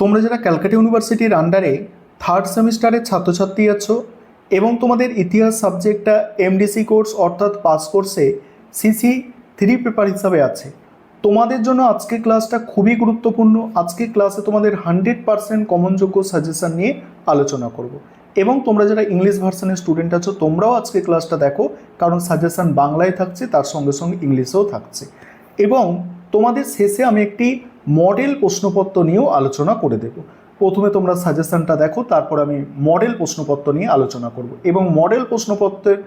তোমরা যারা ক্যালকাটা ইউনিভার্সিটির আন্ডারে থার্ড সেমিস্টারের ছাত্রছাত্রী আছো এবং তোমাদের ইতিহাস সাবজেক্টটা এমডিসি কোর্স অর্থাৎ পাস কোর্সে CC3 পেপার হিসাবে আছে, তোমাদের জন্য আজকের ক্লাসটা খুবই গুরুত্বপূর্ণ। আজকের ক্লাসে তোমাদের 100% কমনযোগ্য সাজেশন নিয়ে আলোচনা করব এবং তোমরা যারা ইংলিশ ভার্সনের স্টুডেন্ট আছো তোমরাও আজকে ক্লাসটা দেখো, কারণ সাজেশন বাংলায় থাকছে, তার সঙ্গে সঙ্গে ইংলিশেও থাকছে। এবং তোমাদের শেষে আমি একটি মডেল প্রশ্নপত্র নিয়েও আলোচনা করে দেব। প্রথমে তোমরা সাজেশনটা দেখো, তারপর আমি মডেল প্রশ্নপত্র নিয়ে আলোচনা করব। এবং মডেল প্রশ্নপত্রের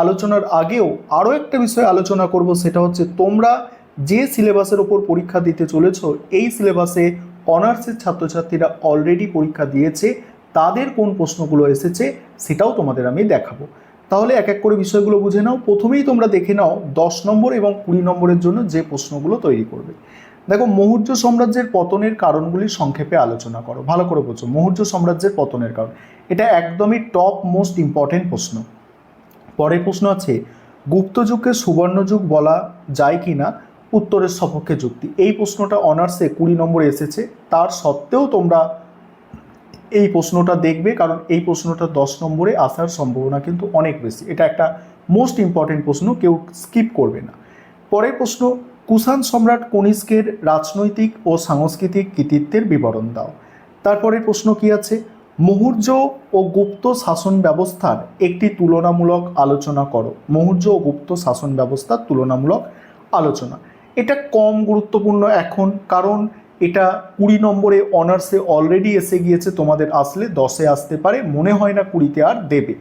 আলোচনার আগেও আরও একটা বিষয় আলোচনা করব, সেটা হচ্ছে তোমরা যে সিলেবাসের ওপর পরীক্ষা দিতে চলেছো, এই সিলেবাসে অনার্সের ছাত্রছাত্রীরা অলরেডি পরীক্ষা দিয়েছে, তাদের কোন প্রশ্নগুলো এসেছে সেটাও তোমাদের আমি দেখাবো। তাহলে এক এক করে বিষয়গুলো বুঝে নাও। প্রথমেই তোমরা দেখে নাও 10 নম্বর এবং 20 নম্বরের জন্য যে প্রশ্নগুলো তৈরি করবে। দেখো, মৌর্য সাম্রাজ্যের পতনের কারণগুলি সংক্ষেপে আলোচনা করো। ভালো করে বোঝো, মৌর্য সাম্রাজ্যের পতনের কারণ, এটা একদমই টপ মোস্ট ইম্পর্টেন্ট প্রশ্ন। পরের প্রশ্ন আছে, গুপ্ত যুগকে সুবর্ণযুগ বলা যায় কি না, উত্তরের সপক্ষে যুক্তি। এই প্রশ্নটা অনার্সে 20 নম্বরে এসেছে, তার সত্ত্বেও তোমরা এই প্রশ্নটা দেখবে, কারণ এই প্রশ্নটা 10 নম্বরে আসার সম্ভাবনা কিন্তু অনেক বেশি। এটা একটা মোস্ট ইম্পর্টেন্ট প্রশ্ন, কেউ স্কিপ করবে না। পরের প্রশ্ন, কুষাণ সম্রাট কনিষ্কের রাজনৈতিক ও সাংস্কৃতিক কৃতিত্বের বিবরণ দাও। তারপরে প্রশ্ন কি আছে, মৌর্য ও গুপ্ত শাসন ব্যবস্থার একটি তুলনামূলক আলোচনা করো। মৌর্য ও গুপ্ত শাসন ব্যবস্থার তুলনামূলক আলোচনা, এটা কম গুরুত্বপূর্ণ এখন, কারণ এটা 20 নম্বরে অনার্সে অলরেডি এসে গিয়েছে। তোমাদের আসলে 10-এ আসতে পারে, মনে হয় না 20-তে আর দেবে।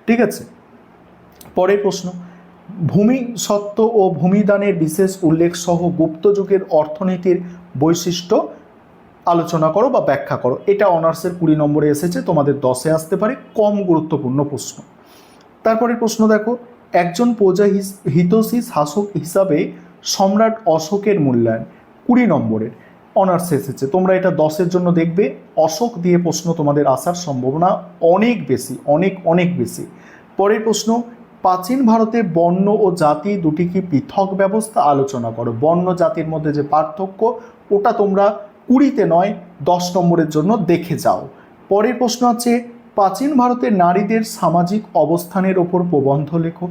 ঠিক আছে। পরের প্রশ্ন, ভূমি সত্ত্ব ও ভূমিদানের বিশেষ উল্লেখ সহ গুপ্ত যুগের অর্থনীতির বৈশিষ্ট্য আলোচনা করো বা ব্যাখ্যা করো। এটা অনার্সের 20 নম্বরে এসেছে, তোমাদের 10-এ আসতে পারে, কম গুরুত্বপূর্ণ প্রশ্ন। তারপরে প্রশ্ন দেখো, একজন প্রজা হিতৈষী শাসক হিসাবে সম্রাট অশোকের মূল্যায়ন, 20 নম্বরের অনার্সে এসেছে। তোমরা এটা 10-এর জন্য দেখবে, অশোক দিয়ে প্রশ্ন তোমাদের আসার সম্ভাবনা অনেক বেশি, অনেক অনেক বেশি। পরের প্রশ্ন, প্রাচীন ভারতে বর্ণ ও জাতি দুটি কি পৃথক ব্যবস্থা, আলোচনা করো। বর্ণ জাতির মধ্যে যে পার্থক্য, ওটা তোমরা 20-তে নয় 10 নম্বরের জন্য দেখে যাও। পরের প্রশ্ন আছে, প্রাচীন ভারতের নারীদের সামাজিক অবস্থানের ওপর প্রবন্ধ লেখো।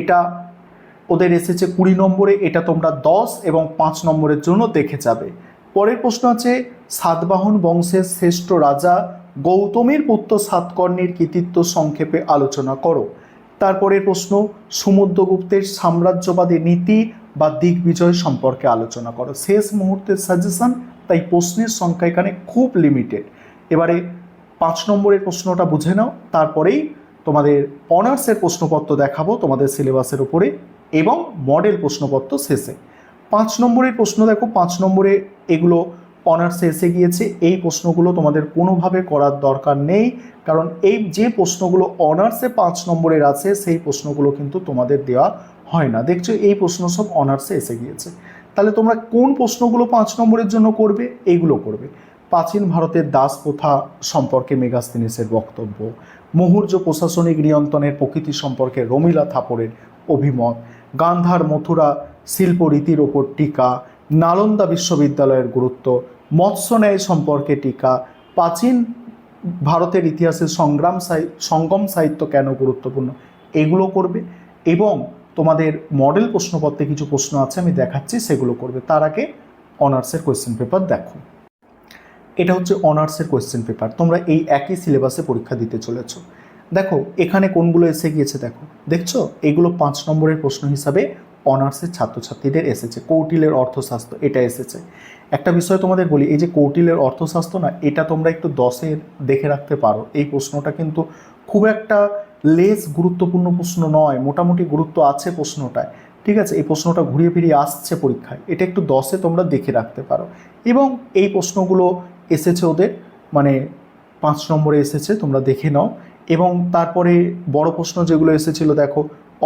এটা ওদের এসেছে 20 নম্বরে, এটা তোমরা 10 এবং 5 নম্বরের জন্য দেখে যাবে। পরের প্রশ্ন আছে, সাতবাহন বংশের শ্রেষ্ঠ রাজা গৌতমের পুত্র সাতকর্ণীর কৃতিত্ব সংক্ষেপে আলোচনা করো। তারপরের প্রশ্ন, সমুদ্রগুপ্তের সাম্রাজ্যবাদী নীতি বা দিগ্বিজয় সম্পর্কে আলোচনা করো। শেষ মুহূর্তের সাজেশন, তাই প্রশ্নের সংখ্যা এখানে খুব লিমিটেড। এবারে 5 নম্বরের প্রশ্নটা বুঝে নাও, তারপরেই তোমাদের অনার্সের প্রশ্নপত্র দেখাবো তোমাদের সিলেবাসের উপরে এবং মডেল প্রশ্নপত্র শেষে। 5 নম্বরের প্রশ্ন দেখো, 5 নম্বরে এগুলো অনার্সে এসে গিয়েছে। এই প্রশ্নগুলো তোমাদের কোনোভাবে করার দরকার নেই, কারণ এই যে প্রশ্নগুলো অনার্সে 5 নম্বরের আছে সেই প্রশ্নগুলো কিন্তু তোমাদের দেওয়া হয় না। দেখছো, এই প্রশ্ন সব অনার্সে এসে গিয়েছে। তাহলে তোমরা কোন প্রশ্নগুলো 5 নম্বরের জন্য করবে, এইগুলো করবে। প্রাচীন ভারতের দাস প্রথা সম্পর্কে মেগাস্তিনিসের বক্তব্য, মৌর্য প্রশাসনিক নিয়ন্ত্রণের প্রকৃতি সম্পর্কে রমিলা থাপরের অভিমত, গান্ধার মথুরা শিল্প রীতির ওপর টিকা, নালন্দা বিশ্ববিদ্যালয়ের গুরুত্ব, মৎস্য ন্যায় সম্পর্কে টিকা, প্রাচীন ভারতের ইতিহাসে সঙ্গম সাহিত্য কেন গুরুত্বপূর্ণ, এগুলো করবে। এবং তোমাদের মডেল প্রশ্নপত্রে কিছু প্রশ্ন আছে, আমি দেখাচ্ছি, সেগুলো করবে। তার আগে অনার্সের কোয়েশ্চেন পেপার দেখো। এটা হচ্ছে অনার্সের কোয়েশ্চেন পেপার, তোমরা এই একই সিলেবাসে পরীক্ষা দিতে চলেছ। দেখো এখানে কোনগুলো এসে গিয়েছে, দেখো, দেখছো, এগুলো 5 নম্বরের প্রশ্ন হিসাবে অনার্সের ছাত্রছাত্রীদের এসেছে। কৌটিল্যের অর্থশাস্ত্র, এটা এসেছে। একটা বিষয় তোমাদের বলি, এই যে কৌটিল্যের অর্থশাস্ত্র না, এটা তোমরা একটু 10-এর দেখে রাখতে পারো। এই প্রশ্নটা কিন্তু খুব একটা লেস গুরুত্বপূর্ণ প্রশ্ন নয়, মোটামুটি গুরুত্ব আছে প্রশ্নটায়। ঠিক আছে, এই প্রশ্নটা ঘুরিয়ে ফিরিয়ে আসছে পরীক্ষায়, এটা একটু 10-এ তোমরা দেখে রাখতে পারো। এবং এই প্রশ্নগুলো এসেছে ওদের, মানে 5 নম্বরে এসেছে, তোমরা দেখে নাও। এবং তারপরে বড় প্রশ্ন যেগুলো এসেছিল, দেখো,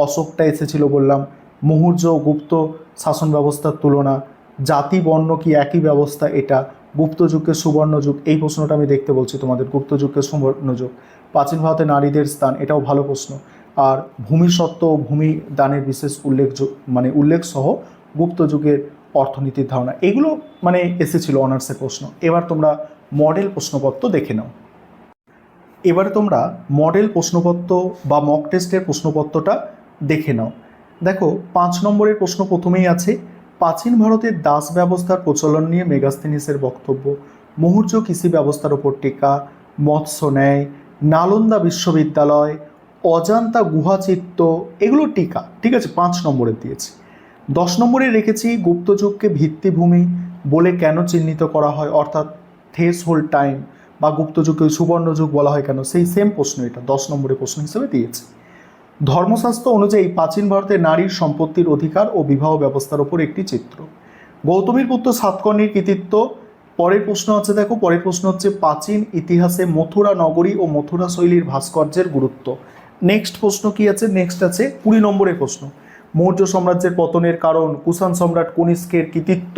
অশোকটা এসেছিল বললাম, মৌর্য গুপ্ত শাসন ব্যবস্থার তুলনা, জাতি বর্ণ কি একই ব্যবস্থা, এটা, গুপ্ত যুগকে সুবর্ণ যুগ, এই প্রশ্নটা আমি দেখতে বলছি তোমাদের, গুপ্ত যুগকে সুবর্ণ যুগ, প্রাচীন ভারতে নারীদের স্থান, এটাও ভালো প্রশ্ন। আর ভূমি সত্ত্ব ও ভূমি দানের বিশেষ উল্লেখ সহ গুপ্ত যুগের অর্থনীতির ধারণা, এগুলো এসেছিল অনার্সের প্রশ্ন। এবার তোমরা মডেল প্রশ্নপত্র দেখে নাও। এবারে তোমরা মডেল প্রশ্নপত্র বা মক টেস্টের প্রশ্নপত্রটা দেখে নাও। দেখো 5 নম্বরের প্রশ্ন প্রথমেই আছে, প্রাচীন ভারতের দাস ব্যবস্থার প্রচলন নিয়ে মেগাস্থেনিসের বক্তব্য, মুহুর্য কৃষি ব্যবস্থার উপর টিকা, মৎস্য ন্যায়, নালন্দা বিশ্ববিদ্যালয়, অজান্তা গুহাচিত্র, এগুলো টিকা। ঠিক আছে, 5 নম্বরের দিয়েছি। 10 নম্বরে রেখেছি গুপ্তযুগকে ভিত্তিভূমি বলে কেন চিহ্নিত করা হয়, অর্থাৎ থ্রেশ হোল্ড টাইম বা গুপ্তযুগকে সুবর্ণযুগ বলা হয় কেন, সেই সেম প্রশ্ন এটা 10 নম্বরের প্রশ্ন হিসেবে দিয়েছে। ধর্মশাস্ত্র অনুযায়ী প্রাচীন ভারতে নারীর সম্পত্তির অধিকার ও বিবাহ ব্যবস্থার উপর একটি চিত্র। গৌতমীর পুত্র সাতকর্ণীর কৃতিত্ব। পরের প্রশ্ন আছে, দেখো পরের প্রশ্ন হচ্ছে প্রাচীন ইতিহাসে মথুরা নগরী ও মথুরা শৈলীর ভাস্কর্যের গুরুত্ব। নেক্সট প্রশ্ন কি আছে, নেক্সট আছে 20 নম্বরের প্রশ্ন, মৌর্য সাম্রাজ্যের পতনের কারণ, কুষাণ সম্রাট কনিষ্কের কৃতিত্ব,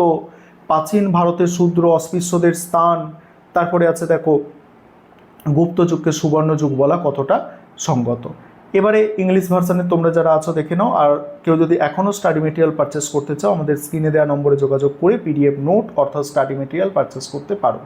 প্রাচীন ভারতের শূদ্র অস্পৃশ্যদের স্থান। তারপরে আছে দেখো গুপ্তযুগকে সুবর্ণযুগ বলা কতটা সঙ্গত। এবারে ইংলিশ ভার্সানে তোমরা যারা আছো দেখে নাও, আর কেউ যদি এখনও স্টাডি মেটেরিয়াল পারচেস করতে চাও আমাদের স্ক্রিনে দেওয়া নম্বরে যোগাযোগ করে পিডিএফ নোট অর্থাৎ স্টাডি মেটেরিয়াল পারচেস করতে পারো।